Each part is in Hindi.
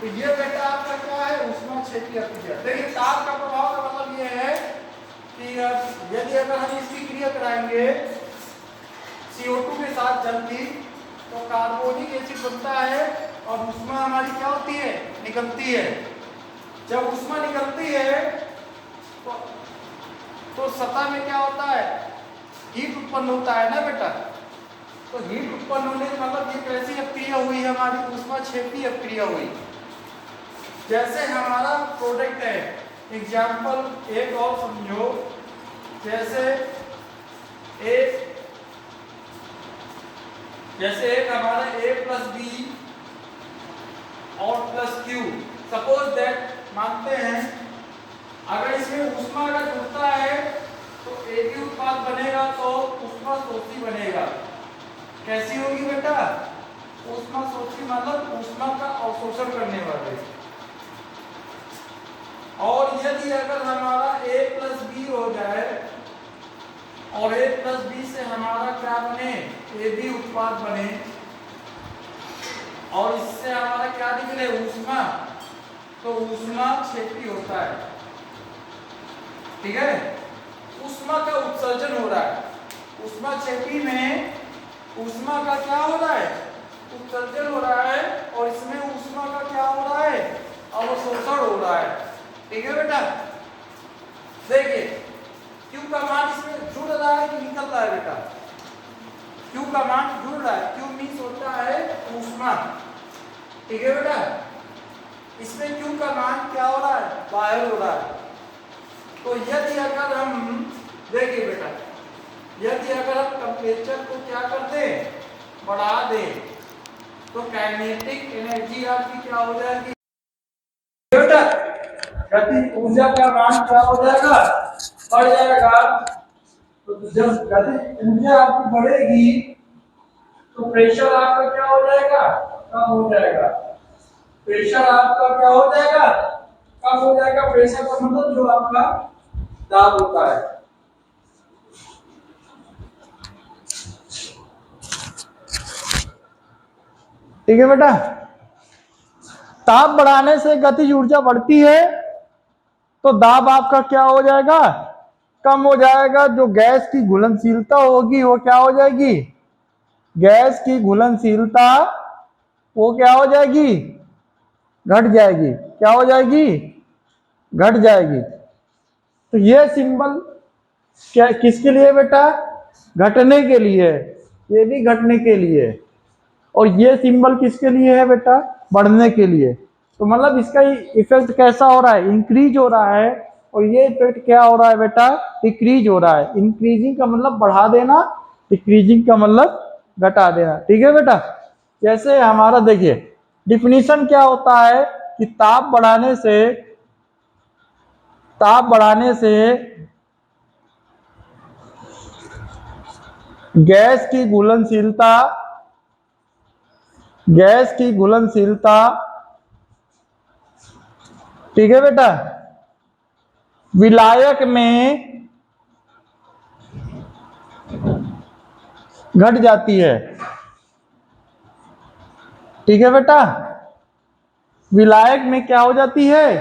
तो ये बेटा आपका क्या है, ऊष्माक्षेपीय अभिक्रिया। देखिए ताप का प्रभाव का मतलब ये है कि यदि अगर हम इसकी क्रिया कराएंगे CO2 के साथ जल की, तो कार्बोनिक एसिड बनता है और ऊष्मा हमारी क्या होती है, निकलती है। जब ऊष्मा निकलती है तो सतह में क्या होता है, हीट उत्पन्न होता है ना बेटा। तो हीट उत्पन्न होने का मतलब ये कैसी अभिक्रिया हुई, हमारी ऊष्माक्षेपीय अभिक्रिया हुई। जैसे हमारा प्रोडक्ट है, एग्जाम्पल एक और समझो, जैसे एक हमारा A+B और +Q, सपोज दैट मानते हैं अगर इसमें ऊष्मा अगर जुड़ता है तो एक ही उत्पाद बनेगा, तो ऊष्मा शोषी बनेगा। कैसी होगी बेटा, ऊष्मा शोषी मतलब ऊष्मा का अवशोषण करने वाले। और यदि अगर हमारा A+B हो जाए और A+B से हमारा क्या बने, AB उत्पाद बने, और इससे हमारा क्या निकले, ऊष्मा, तो ऊष्माक्षेपी होता है। ठीक है, ऊष्मा का उत्सर्जन हो रहा है। ऊष्माक्षेपी में ऊष्मा का क्या हो रहा है, उत्सर्जन हो रहा है, और इसमें ऊष्मा का क्या हो रहा है, अवशोषण हो रहा है। ठीक है बेटा, देखिए Q का मान इसमें जुड़ रहा है कि निकल रहा है बेटा, Q का मान जुड़ रहा है। Q मीन्स होता है ऊष्मा। ठीक है बेटा, इसमें Q का मान क्या हो रहा है, बाहर हो रहा है। तो यदि अगर हम देखिए बेटा, यदि अगर हम टेम्परेचर को क्या कर दें, बढ़ा दें, तो काइनेटिक एनर्जी आपकी क्या हो जाएगी बेटा, गति ऊर्जा का मान क्या हो जाएगा, बढ़ जाएगा। तो जब गति ऊर्जा आपकी बढ़ेगी तो प्रेशर आपका क्या हो जाएगा, कम हो जाएगा। प्रेशर आपका क्या हो जाएगा, कम हो जाएगा। प्रेशर का मतलब जो आपका दाब होता है। ठीक है बेटा, ताप बढ़ाने से गतिज ऊर्जा बढ़ती है तो दाब आपका क्या हो जाएगा, कम हो जाएगा। जो गैस की घुलनशीलता होगी वो क्या हो जाएगी, गैस की घुलनशीलता वो क्या हो जाएगी, घट जाएगी। क्या हो जाएगी, घट जाएगी। तो ये सिंबल क्या किसके लिए बेटा, घटने के लिए, ये भी घटने के लिए। और ये सिंबल किसके लिए है बेटा, बढ़ने के लिए। तो मतलब इसका इफेक्ट कैसा हो रहा है, इंक्रीज हो रहा है, और ये इफेक्ट क्या हो रहा है बेटा, डिक्रीज हो रहा है। इंक्रीजिंग का मतलब बढ़ा देना, डिक्रीजिंग का मतलब घटा देना। ठीक है बेटा, जैसे हमारा देखिए डिफिनीशन क्या होता है कि ताप बढ़ाने से गैस की घुलनशीलता, ठीक है बेटा, विलायक में घट जाती है। ठीक है बेटा, विलायक में क्या हो जाती है,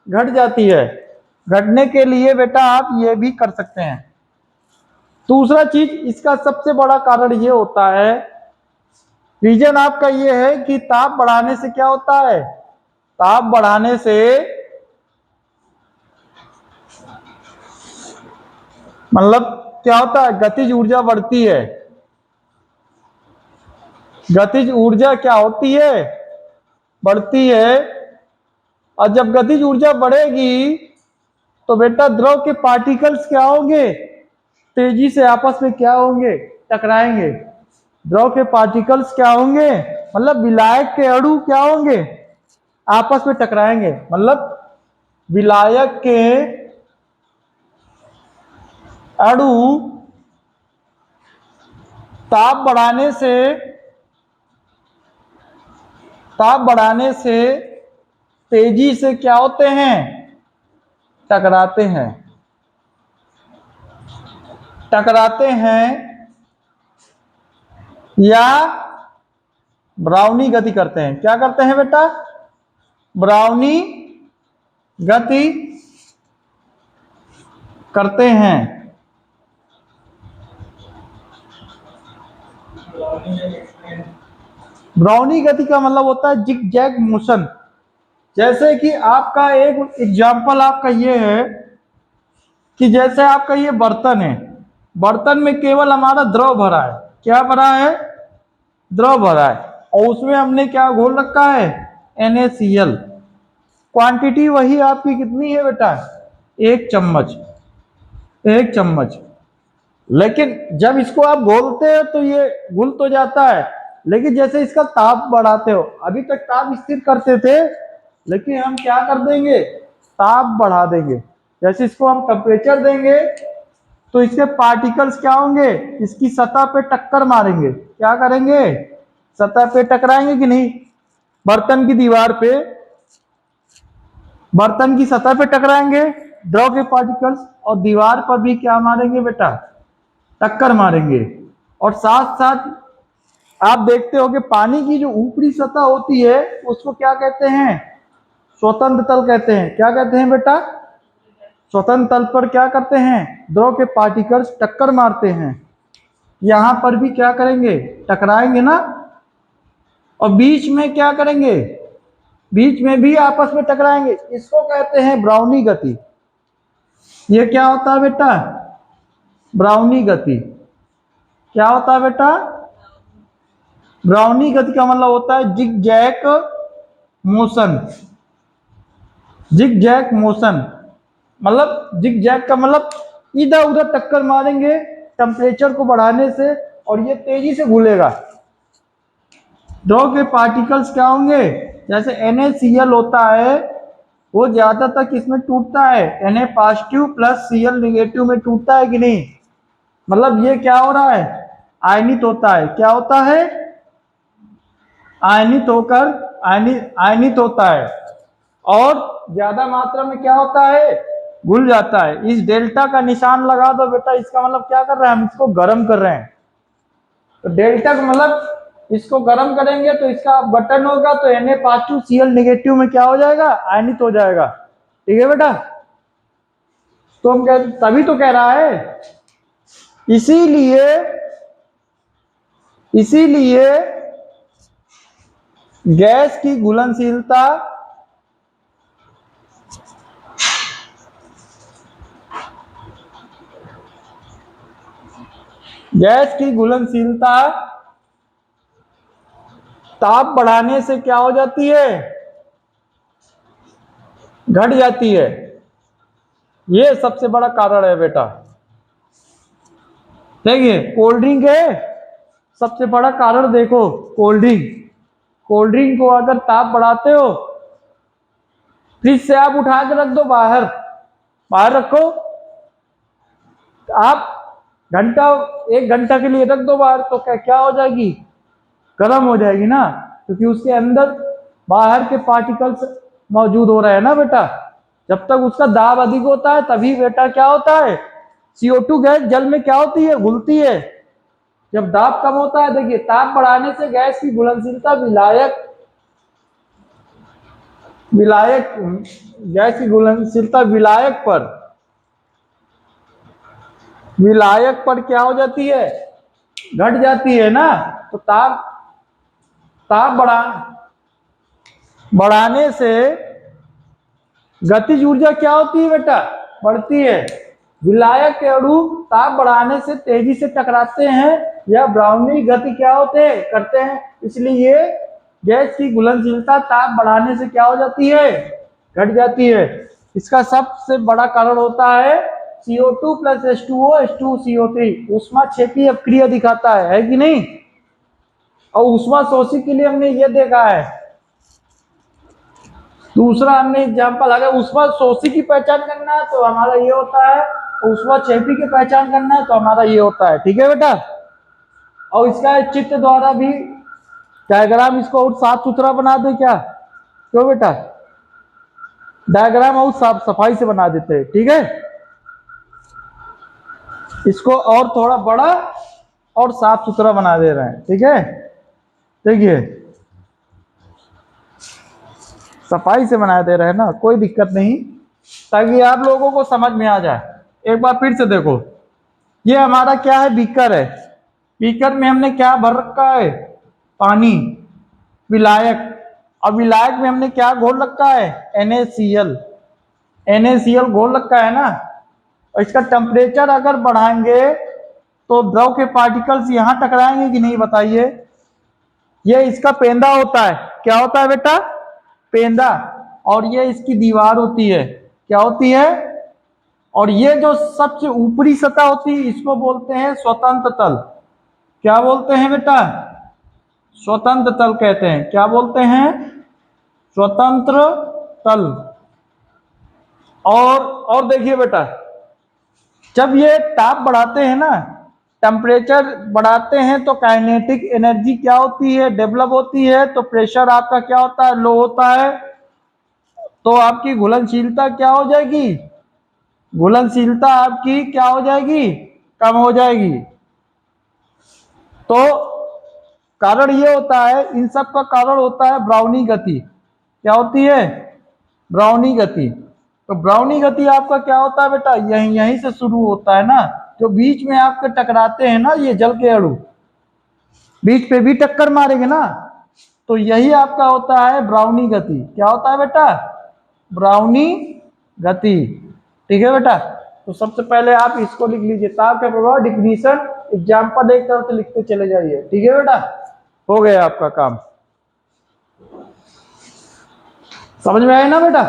घट जाती है। घटने के लिए बेटा आप ये भी कर सकते हैं। दूसरा चीज इसका सबसे बड़ा कारण ये होता है, रीजन आपका ये है कि ताप बढ़ाने से क्या होता है, ताप बढ़ाने से मतलब क्या होता है, गतिज ऊर्जा बढ़ती है। गतिज ऊर्जा क्या होती है, बढ़ती है। और जब गतिज ऊर्जा बढ़ेगी तो बेटा द्रव के पार्टिकल्स क्या होंगे, तेजी से आपस में क्या होंगे, टकराएंगे। द्रव के पार्टिकल्स क्या होंगे, मतलब विलायक के अणु क्या होंगे, आपस में टकराएंगे। मतलब विलायक के अणु ताप बढ़ाने से तेजी से क्या होते हैं, टकराते हैं या ब्राउनी गति करते हैं। क्या करते हैं बेटा, ब्राउनी गति करते हैं। ब्राउनी गति का मतलब होता है जिग जैग मोशन। जैसे कि आपका एक एग्जाम्पल आपका ये है कि जैसे आपका ये बर्तन है, बर्तन में केवल हमारा द्रव भरा है। क्या भरा है? द्रव भरा है, और उसमें हमने क्या घोल रखा है? NaCl। क्वांटिटी वही आपकी कितनी है बेटा? 1 चम्मच, 1 चम्मच। लेकिन जब इसको आप घोलते हो तो ये घुल तो जाता है, लेकिन जैसे इसका ताप बढ़ाते हो, अभी तक ताप स्थिर करते थे, लेकिन हम क्या कर देंगे? ताप बढ़ा देंगे। जैसे इसको हम टेम्परेचर देंगे तो इसके पार्टिकल्स क्या होंगे? इसकी सतह पे टक्कर मारेंगे। क्या करेंगे? सतह पे टकराएंगे कि नहीं? बर्तन की दीवार पे, बर्तन की सतह पे टकराएंगे द्रव के पार्टिकल्स, और दीवार पर भी क्या मारेंगे बेटा? टक्कर मारेंगे। और साथ साथ आप देखते हो कि पानी की जो ऊपरी सतह होती है उसको क्या कहते हैं? स्वतंत्र तल कहते हैं। क्या कहते हैं बेटा? स्वतंत्र तल पर क्या करते हैं? द्रव के पार्टिकल्स टक्कर मारते हैं। यहां पर भी क्या करेंगे? टकराएंगे ना। और बीच में क्या करेंगे? बीच में भी आपस में टकराएंगे। इसको कहते हैं ब्राउनी गति। ये क्या होता है बेटा? ब्राउनी गति। क्या होता है बेटा? ब्राउनी गति का मतलब होता है zig zag motion. Zig zag motion मतलब, जिग जैग का मतलब इधर उधर टक्कर मारेंगे टेम्परेचर को बढ़ाने से, और ये तेजी से घुलेगा। द्रव के पार्टिकल्स क्या होंगे? जैसे NaCl होता है, वो ज्यादातर किसमें टूटता है? Na positive plus Cl negative में टूटता है कि नहीं? मतलब ये क्या हो रहा है? आयनित होता है। क्या होता है? आयनित होकर आयनित होता है, और ज्यादा मात्रा में क्या होता है? घुल जाता है। इस डेल्टा का निशान लगा दो बेटा, इसका मतलब क्या कर रहे हैं? हम इसको गर्म कर रहे हैं। तो डेल्टा का मतलब इसको गर्म करेंगे तो इसका बटन होगा, तो Na पॉजिटिव Cl निगेटिव में क्या हो जाएगा? आयनित हो जाएगा। ठीक है बेटा? तो हम तभी तो कह रहा है, इसीलिए इसीलिए गैस की घुलनशीलता ताप बढ़ाने से क्या हो जाती है? घट जाती है। ये सबसे बड़ा कारण है बेटा। देखिए, कोल्ड ड्रिंक है सबसे बड़ा कारण। देखो, कोल्ड ड्रिंक को अगर ताप बढ़ाते हो, फ्रिज से आप उठा के रख दो, बाहर रखो, आप घंटा 1 घंटा के लिए रख दो बाहर, तो क्या हो जाएगी? गर्म हो जाएगी ना, क्योंकि उसके अंदर बाहर के पार्टिकल्स मौजूद हो रहे हैं ना बेटा। जब तक उसका दाब अधिक होता है तभी बेटा क्या होता है? CO2 गैस जल में क्या होती है? घुलती है। जब दाब कम होता है, देखिए, ताप बढ़ाने से गैस की घुलनशीलता गैस की घुलनशीलता विलायक पर क्या हो जाती है? घट जाती है ना। तो ताप बढ़ाने से गतिज ऊर्जा क्या होती है बेटा? बढ़ती है। विलायक के अणु ताप बढ़ाने से तेजी से टकराते हैं, या ब्राउनी गति क्या करते हैं। इसलिए ये गैस की घुलनशीलता ताप बढ़ाने से क्या हो जाती है? घट जाती है। इसका सबसे बड़ा कारण होता है CO2 प्लस H2O H2CO3 ऊष्माक्षेपी अपक्रिया दिखाता है कि नहीं? और ऊष्मा शोषी के लिए हमने ये देखा है। दूसरा हमने एग्जाम्पल, अगर ऊष्मा शोषी की पहचान करना है तो हमारा ये होता है, ऊष्मा क्षेपी की पहचान करना है तो हमारा ये होता है। ठीक है बेटा? और इसका चित्र द्वारा भी डायग्राम इसको और साफ सुथरा बना दे क्या? क्यों बेटा? डायग्राम और साफ सफाई से बना देते हैं। ठीक है? इसको और थोड़ा बड़ा और साफ सुथरा बना दे रहे हैं। ठीक है? देखिए, सफाई से बनाए दे रहे हैं ना, कोई दिक्कत नहीं, ताकि आप लोगों को समझ में आ जाए। एक बार फिर से देखो, ये हमारा क्या है, बीकर है। बीकर में हमने क्या भर रखा है, पानी, विलायक। और विलायक में हमने क्या घोल रखा है, NaCl। NaCl घोल रखा है ना। और इसका टेम्परेचर अगर बढ़ाएंगे तो द्रव के पार्टिकल्स यहां टकराएंगे कि नहीं, बताइए। ये इसका पेंदा होता है, क्या होता है बेटा, पेंदा। और ये इसकी दीवार होती है, क्या होती है। और ये जो सबसे ऊपरी सतह होती है इसको बोलते हैं स्वतंत्र तल। क्या बोलते हैं बेटा, स्वतंत्र तल कहते हैं। क्या बोलते हैं, स्वतंत्र तल। और देखिए बेटा, जब ये ताप बढ़ाते हैं ना, टेम्परेचर बढ़ाते हैं, तो काइनेटिक एनर्जी क्या होती है, डेवलप होती है। तो प्रेशर आपका क्या होता है, लो होता है। तो आपकी घुलनशीलता क्या हो जाएगी, घुलनशीलता आपकी क्या हो जाएगी, कम हो जाएगी। तो कारण ये होता है, इन सब का कारण होता है ब्राउनी गति। क्या होती है, ब्राउनी गति। तो ब्राउनी गति आपका क्या होता है बेटा, यहीं से शुरू होता है ना। जो बीच में आपके टकराते हैं ना ये जल के अणु, बीच पे भी टक्कर मारेंगे ना, तो यही आपका होता है ब्राउनी गति। क्या होता है बेटा, ब्राउनी गति। ठीक है बेटा, तो सबसे पहले आप इसको लिख लीजिए, ताप का प्रभाव डिफिनीशन एग्जाम्पल एक तरफ से लिखते चले जाइए। ठीक है बेटा, हो गया आपका काम। समझ में आया ना बेटा।